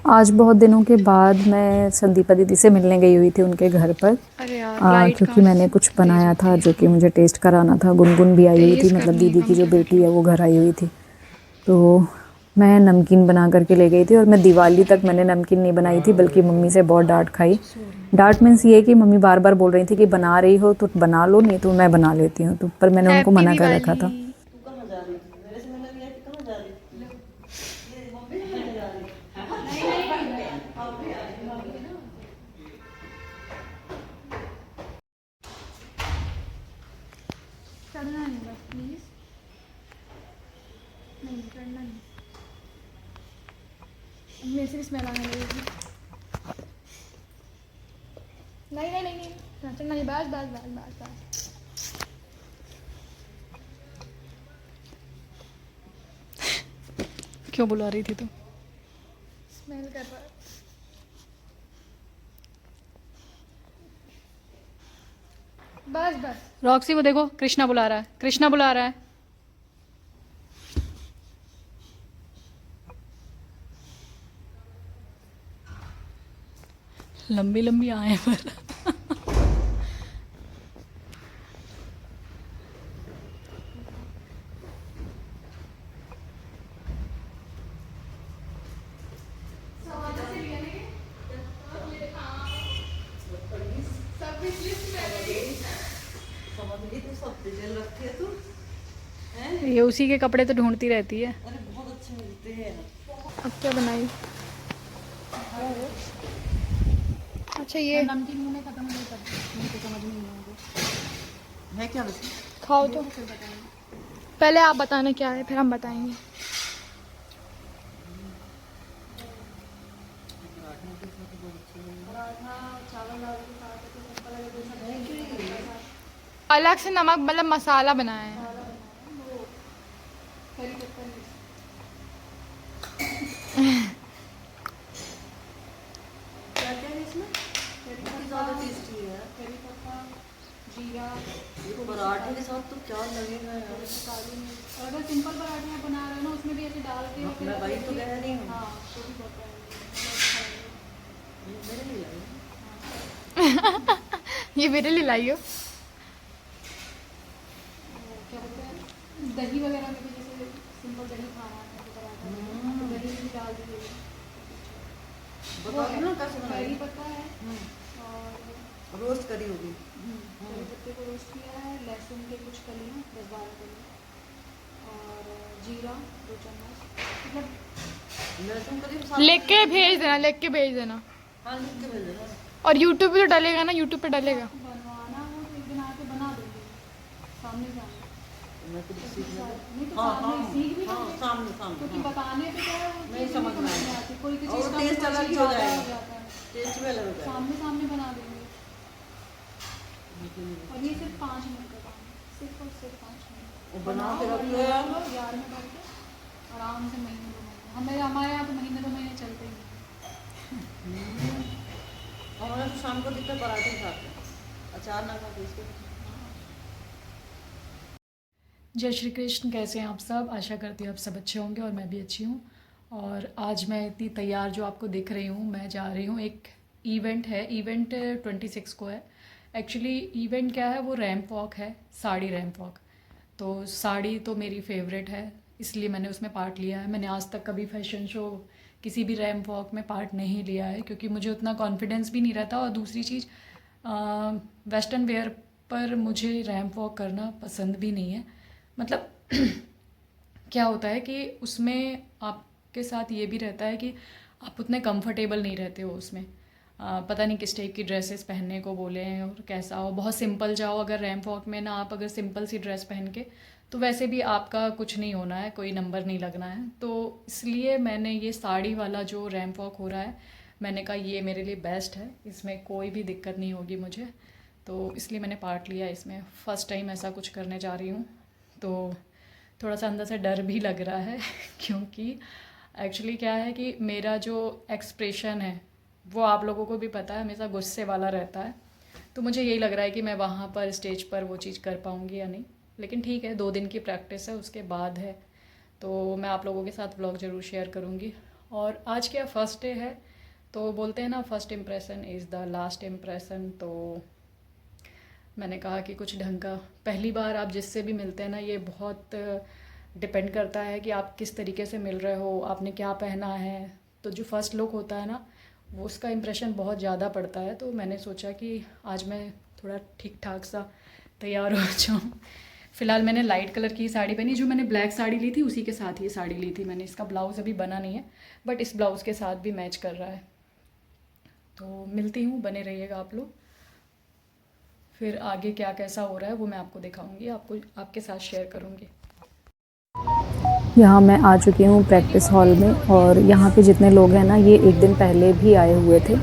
आज बहुत दिनों के बाद मैं संदीपा दीदी से मिलने गई हुई थी उनके घर पर। अरे यार लाइट क्योंकि कहाँ मैंने से कुछ तेज बनाया होती था है। जो कि मुझे टेस्ट कराना था। गुनगुन भी आई हुई थी, तेज मतलब करनी है, दीदी की कम जो क्यों कर बेटी रही है हो। वो घर आई हुई थी। तो मैं नमकीन बना करके ले गई थी और मैं दिवाली तक मैंने नमकीन नहीं बनाई थी, बल्कि मम्मी से बहुत डांट खाई। सॉरी। डांट मीन्स ये कि मम्मी बार बार बोल रही थी कि बना रही हो तो बना लो, नहीं तो मैं बना लेती हूँ। तो पर मैंने उनको हैप्पी मना कर रखा दिवाली। था। तू कहाँ जा रही थी? मेरे से मिलने गई थी, कहाँ जा रही थी? ये मम्मी से मिलने जा रही थी। चढ़ना नहीं बस प्लीज। नहीं चढ़ना नहीं। मेरे से भी स्मेल आने लगेगी। नहीं नहीं नहीं नहीं चढ़ना नहीं, बस बस बस बस बस। क्यों बुला रही थी तुम। स्मेल कर रहा है। बस बस रॉक्सी वो देखो, कृष्णा बुला रहा है, कृष्णा बुला रहा है। लंबी लंबी आए पर समझ गई, तू सब डिटेल रखती है तू। हैं? ये उसी के कपड़े तो ढूंढती रहती है। अरे बहुत अच्छे मिलते हैं। अब क्या बनाई। अच्छा ये नमकीन मुंह में खत्म हो गई तब मुझे समझ में नहीं आएगा। है क्या वैसे? खाओ तो। पहले आप बताना क्या है, फिर हम बताएंगे। अलग से नमक मतलब मसाला बनाया है। क्या क्या है इसमें? बहुत ज़्यादा टेस्टी है। जीरा, ये पराठे के साथ तो क्या लगेगा यार। काली मिर्च। और अगर सिंपल पराठे आप बना रहे हो ना उसमें भी ऐसे डाल के फिर मैं वही तो कह रही हूँ। हाँ तो भी बहुत ये मेरे लिए लगे। ये मेरे लिए लाई हो। क्या बोलते हैं, दही वगैरह में भी जैसे सिंपल दही खाना है तो पराठा तो दही भी डाल दीजिए। बता दो ना कैसे करी बनाई। पत्ता है और रोस्ट करी होगी। करी पत्ते को रोस्ट किया है, लहसुन के कुछ कलियाँ 10-12 कलियाँ और जीरा 2 चम्मच, मतलब लहसुन करी साथ लिख के भेज देना, लिख के भेज देना। हाँ लिख के भेज देना। और यूट्यूब पे तो डलेगा ना, यूट्यूब पे डलेगा। बनवाना हो तो एक दिन आके बना देंगे सामने सामने। मैं कुछ सीख लूँ। नहीं तो हाँ सामने हाँ सीख भी हाँ लोगे, सामने सामने क्योंकि हाँ। बताने पे क्या है वो नहीं चीज़ समझ में नहीं आएगा। आती, कोई और चीज़ का टेस्ट कोई अलग चीज़ ही हो ज़्यादा जाएगा। हो जाता है। टेस्ट भी अलग हो जाएगा। सामने सामने बना देंगे। लेकिन और ये सिर्फ 5 मिनट का काम है, सिर्फ और सिर्फ 5 मिनट। वो बना के रख और लो यार। यार में बैठ के आराम से महीने 2 महीने, हमारे यहाँ तो महीने 2 महीने चलते ही हैं। हमारे तो शाम को दिखते पराठे खाते हैं, अचार ना खा के इसके। जय श्री कृष्ण। कैसे हैं आप सब। आशा करती हूँ आप सब अच्छे होंगे और मैं भी अच्छी हूँ। और आज मैं इतनी तैयार जो आपको दिख रही हूँ, मैं जा रही हूँ एक इवेंट है। इवेंट 26 को है। एक्चुअली इवेंट क्या है, वो रैंप वॉक है, साड़ी रैंप वॉक। तो साड़ी तो मेरी फेवरेट है, इसलिए मैंने उसमें पार्ट लिया है। मैंने आज तक कभी फैशन शो किसी भी रैंप वॉक में पार्ट नहीं लिया है, क्योंकि मुझे उतना कॉन्फिडेंस भी नहीं रहता। और दूसरी चीज़, वेस्टर्न वेयर पर मुझे रैंप वॉक करना पसंद भी नहीं है। मतलब क्या होता है कि उसमें आपके साथ ये भी रहता है कि आप उतने कंफर्टेबल नहीं रहते हो उसमें। पता नहीं किस टाइप की ड्रेसेस पहनने को बोले हैं और कैसा हो। बहुत सिंपल जाओ अगर रैंप वॉक में ना, आप अगर सिंपल सी ड्रेस पहन के, तो वैसे भी आपका कुछ नहीं होना है, कोई नंबर नहीं लगना है। तो इसलिए मैंने ये साड़ी वाला जो रैंप वॉक हो रहा है, मैंने कहा ये मेरे लिए बेस्ट है, इसमें कोई भी दिक्कत नहीं होगी मुझे। तो इसलिए मैंने पार्ट लिया इसमें। फ़र्स्ट टाइम ऐसा कुछ करने जा रही हूँ, तो थोड़ा सा अंदर से डर भी लग रहा है क्योंकि एक्चुअली क्या है कि मेरा जो एक्सप्रेशन है वो आप लोगों को भी पता है, हमेशा गुस्से वाला रहता है। तो मुझे यही लग रहा है कि मैं वहाँ पर स्टेज पर वो चीज़ कर पाऊँगी या नहीं। लेकिन ठीक है, 2 दिन की प्रैक्टिस है, उसके बाद है। तो मैं आप लोगों के साथ व्लॉग ज़रूर शेयर करूँगी। और आज क्या फ़र्स्ट डे है, तो बोलते हैं ना first impression is the last impression. तो मैंने कहा कि कुछ ढंग का, पहली बार आप जिससे भी मिलते हैं ना, ये बहुत डिपेंड करता है कि आप किस तरीके से मिल रहे हो, आपने क्या पहना है। तो जो फ़र्स्ट लुक होता है ना, वो उसका इम्प्रेशन बहुत ज़्यादा पड़ता है। तो मैंने सोचा कि आज मैं थोड़ा ठीक ठाक सा तैयार हो जाऊँ। फ़िलहाल मैंने लाइट कलर की साड़ी पहनी, जो मैंने ब्लैक साड़ी ली थी उसी के साथ ये साड़ी ली थी मैंने। इसका ब्लाउज़ अभी बना नहीं है, बट इस ब्लाउज़ के साथ भी मैच कर रहा है। तो मिलती हूँ, बने रहिएगा आप लोग। फिर आगे क्या कैसा हो रहा है वो मैं आपको दिखाऊंगी, आपको आपके साथ शेयर करूंगी। यहाँ मैं आ चुकी हूँ प्रैक्टिस हॉल में, और यहाँ पे जितने लोग हैं ना, ये एक दिन पहले भी आए हुए थे,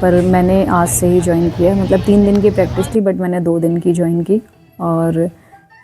पर मैंने आज से ही ज्वाइन किया। मतलब 3 दिन की प्रैक्टिस थी, बट मैंने 2 दिन की ज्वाइन की। और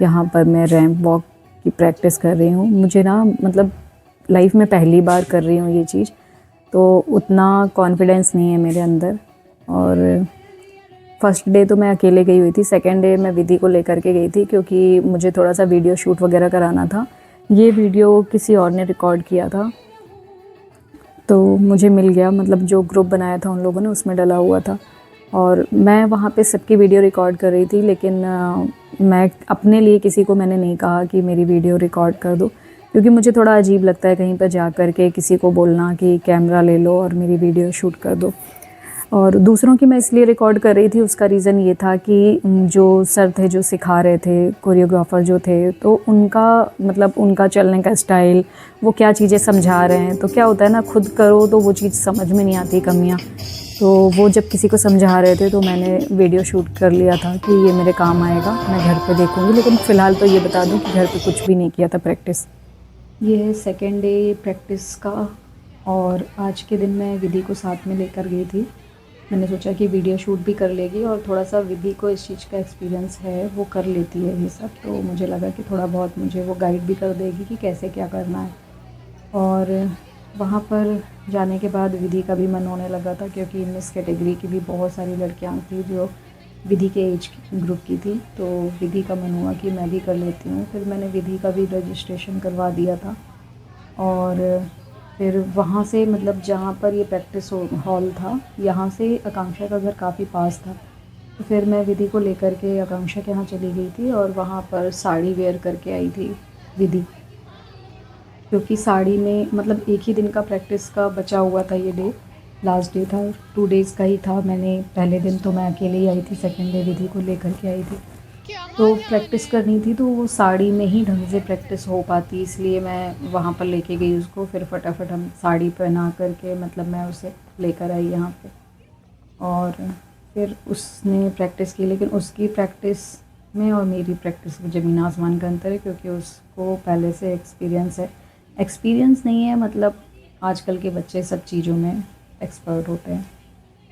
यहाँ पर मैं रैंप वॉक की प्रैक्टिस कर रही हूँ। मुझे ना मतलब लाइफ में पहली बार कर रही हूँ ये चीज़, तो उतना कॉन्फिडेंस नहीं है मेरे अंदर। और फर्स्ट डे तो मैं अकेले गई हुई थी, सेकेंड डे मैं विधि को लेकर के गई थी, क्योंकि मुझे थोड़ा सा वीडियो शूट वगैरह कराना था। ये वीडियो किसी और ने रिकॉर्ड किया था, तो मुझे मिल गया। मतलब जो ग्रुप बनाया था उन लोगों ने, उसमें डला हुआ था। और मैं वहाँ पे सबकी वीडियो रिकॉर्ड कर रही थी, लेकिन मैं अपने लिए किसी को मैंने नहीं कहा कि मेरी वीडियो रिकॉर्ड कर दो, क्योंकि मुझे थोड़ा अजीब लगता है कहीं पर जा कर के किसी को बोलना कि कैमरा ले लो और मेरी वीडियो शूट कर दो। और दूसरों की मैं इसलिए रिकॉर्ड कर रही थी, उसका रीज़न ये था कि जो सर थे जो सिखा रहे थे, कोरियोग्राफर जो थे, तो उनका मतलब उनका चलने का स्टाइल, वो क्या चीज़ें समझा रहे हैं। तो क्या होता है ना, खुद करो तो वो चीज़ समझ में नहीं आती, कमियाँ। तो वो जब किसी को समझा रहे थे तो मैंने वीडियो शूट कर लिया था कि ये मेरे काम आएगा, मैं घर पे देखूँगी। लेकिन फ़िलहाल तो ये बता दूँ कि घर पे कुछ भी नहीं किया था प्रैक्टिस। ये है सेकेंड डे प्रैक्टिस का, और आज के दिन मैं विधि को साथ में लेकर गई थी। मैंने सोचा कि वीडियो शूट भी कर लेगी, और थोड़ा सा विधि को इस चीज़ का एक्सपीरियंस है, वो कर लेती है ये सब। तो मुझे लगा कि थोड़ा बहुत मुझे वो गाइड भी कर देगी कि कैसे क्या करना है। और वहाँ पर जाने के बाद विधि का भी मन होने लगा था, क्योंकि मिस कैटेगरी की भी बहुत सारी लड़कियाँ थी जो विधि के एज ग्रुप की थी। तो विधि का मन हुआ कि मैं भी कर लेती हूँ। फिर मैंने विधि का भी रजिस्ट्रेशन करवा दिया था। और फिर वहाँ से, मतलब जहाँ पर ये प्रैक्टिस हॉल था, यहाँ से आकांक्षा का घर काफ़ी पास था। तो फिर मैं विधि को लेकर के आकांक्षा के यहाँ चली गई थी, और वहाँ पर साड़ी वेयर करके आई थी विधि, क्योंकि साड़ी में मतलब एक ही दिन का प्रैक्टिस का बचा हुआ था। ये डे लास्ट डे था, 2 डेज़ का ही था। मैंने पहले दिन तो मैं अकेले ही आई थी, सेकेंड डे विधि को लेकर के आई थी। तो प्रैक्टिस करनी थी, तो वो साड़ी में ही ढंग से प्रैक्टिस हो पाती, इसलिए मैं वहाँ पर लेके गई उसको। फिर फटाफट हम साड़ी पहना करके, मतलब मैं उसे लेकर आई यहाँ पे, और फिर उसने प्रैक्टिस की। लेकिन उसकी प्रैक्टिस में और मेरी प्रैक्टिस में ज़मीन आसमान का अंतर है, क्योंकि उसको पहले से एक्सपीरियंस है। एक्सपीरियंस नहीं है, मतलब आजकल के बच्चे सब चीज़ों में एक्सपर्ट होते हैं,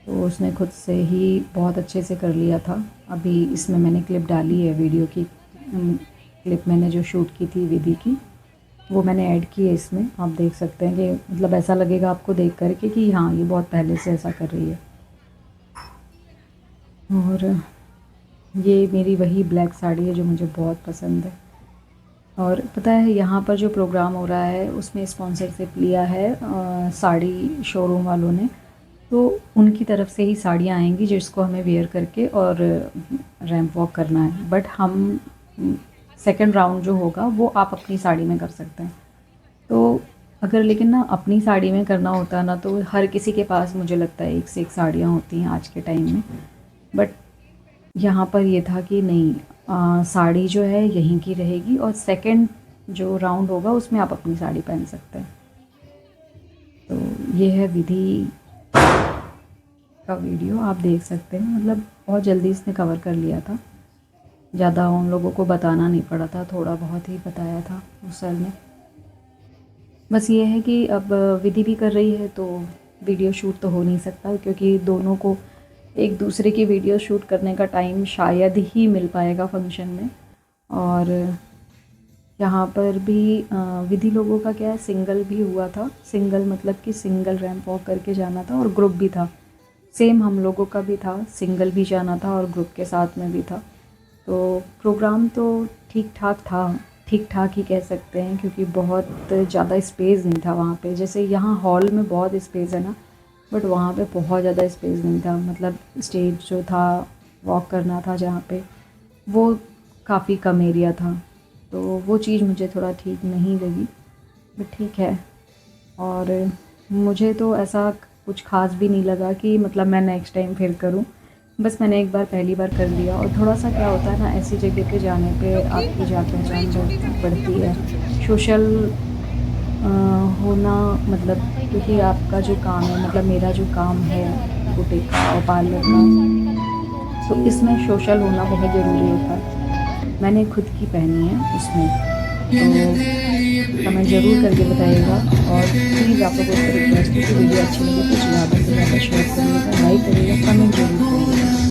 तो उसने खुद से ही बहुत अच्छे से कर लिया था। अभी इसमें मैंने क्लिप डाली है वीडियो की, क्लिप मैंने जो शूट की थी विधि की, वो मैंने ऐड की है इसमें। आप देख सकते हैं कि मतलब ऐसा लगेगा आपको देख करके कि हाँ, ये बहुत पहले से ऐसा कर रही है। और ये मेरी वही ब्लैक साड़ी है जो मुझे बहुत पसंद है। और पता है, यहाँ पर जो प्रोग्राम हो रहा है उसमें स्पॉन्सरशिप लिया है साड़ी शोरूम वालों ने। तो उनकी तरफ से ही साड़ियाँ आएंगी जिसको हमें वेयर करके और रैंप वॉक करना है। बट हम सेकंड राउंड जो होगा वो आप अपनी साड़ी में कर सकते हैं। तो अगर लेकिन ना अपनी साड़ी में करना होता है ना, तो हर किसी के पास मुझे लगता है एक से एक साड़ियाँ होती हैं आज के टाइम में। बट यहाँ पर ये था कि नहीं, साड़ी जो है यहीं की रहेगी, और सेकंड जो राउंड होगा उसमें आप अपनी साड़ी पहन सकते हैं। तो ये है विधि का वीडियो, आप देख सकते हैं। मतलब बहुत जल्दी इसने कवर कर लिया था, ज़्यादा उन लोगों को बताना नहीं पड़ा था, थोड़ा बहुत ही बताया था उस सर ने। बस ये है कि अब विधि भी कर रही है तो वीडियो शूट तो हो नहीं सकता, क्योंकि दोनों को एक दूसरे की वीडियो शूट करने का टाइम शायद ही मिल पाएगा फंक्शन में। और यहाँ पर भी विधि लोगों का क्या है, सिंगल भी हुआ था। सिंगल मतलब कि सिंगल रैंप वॉक करके जाना था, और ग्रुप भी था। सेम हम लोगों का भी था, सिंगल भी जाना था और ग्रुप के साथ में भी था। तो प्रोग्राम तो ठीक ठाक था, ठीक ठाक ही कह सकते हैं, क्योंकि बहुत ज़्यादा स्पेस नहीं था वहाँ पे। जैसे यहाँ हॉल में बहुत स्पेस है ना, बट वहाँ पे बहुत ज़्यादा स्पेस नहीं था। मतलब स्टेज जो था, वॉक करना था जहाँ पे, वो काफ़ी कम एरिया था, तो वो चीज़ मुझे थोड़ा ठीक नहीं लगी, बट ठीक है। और मुझे तो ऐसा कुछ ख़ास भी नहीं लगा कि मतलब मैं नेक्स्ट टाइम फिर करूं। बस मैंने एक बार पहली बार कर लिया। और थोड़ा सा क्या होता है ना, ऐसी जगह पे जाने पे आपकी जान पहचान बढ़ती है, सोशल होना, मतलब क्योंकि आपका जो काम है, मतलब मेरा जो काम है बुटीक का और पार्लर का, तो इसमें सोशल होना बहुत ज़रूरी होता है। मैंने खुद की पहनी है उसमें, तो कमेंट ज़रूर करके बताइएगा। और प्लीज़ आप लोगों से रिक्वेस्ट है कि वीडियो अच्छी लगे तो ज़्यादा से ज़्यादा शेयर करिएगा, लाइक करिएगा, कमेंट जरूर करिएगा।